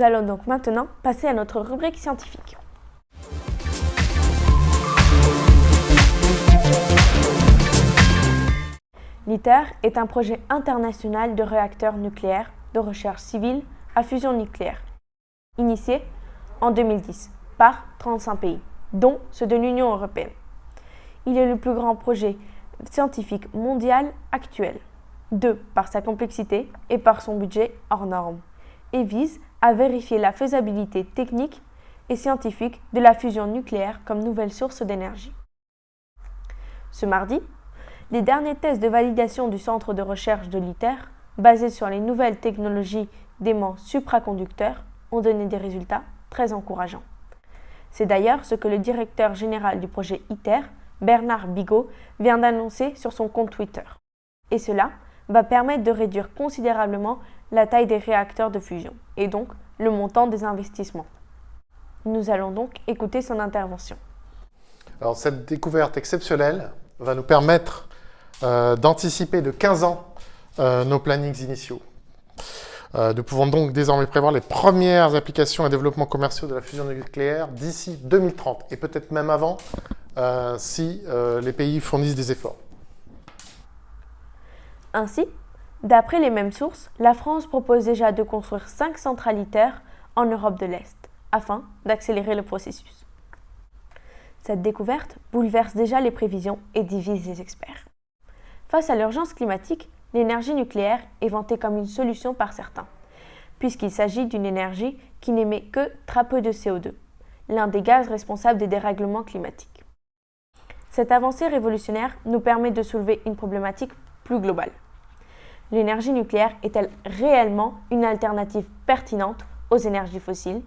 Nous allons donc maintenant passer à notre rubrique scientifique. l'ITER est un projet international de réacteurs nucléaires de recherche civile à fusion nucléaire, initié en 2010 par 35 pays, dont ceux de l'Union européenne. Il est le plus grand projet scientifique mondial actuel, par sa complexité et par son budget hors norme, et vise à vérifier la faisabilité technique et scientifique de la fusion nucléaire comme nouvelle source d'énergie. Ce mardi, les derniers tests de validation du centre de recherche de l'ITER, basés sur les nouvelles technologies d'aimants supraconducteurs, ont donné des résultats très encourageants. C'est d'ailleurs ce que le directeur général du projet ITER, Bernard Bigot, vient d'annoncer sur son compte Twitter. Et cela va permettre de réduire considérablement la taille des réacteurs de fusion et donc le montant des investissements. Nous allons donc écouter son intervention. Alors, cette découverte exceptionnelle va nous permettre d'anticiper de 15 ans nos plannings initiaux. Nous pouvons donc désormais prévoir les premières applications et développements commerciaux de la fusion nucléaire d'ici 2030 et peut-être même avant si les pays fournissent des efforts. Ainsi, d'après les mêmes sources, la France propose déjà de construire 5 centrales ITER en Europe de l'Est afin d'accélérer le processus. Cette découverte bouleverse déjà les prévisions et divise les experts. Face à l'urgence climatique, l'énergie nucléaire est vantée comme une solution par certains, puisqu'il s'agit d'une énergie qui n'émet que très peu de CO2, l'un des gaz responsables des dérèglements climatiques. Cette avancée révolutionnaire nous permet de soulever une problématique plus globale. L'énergie nucléaire est-elle réellement une alternative pertinente aux énergies fossiles ?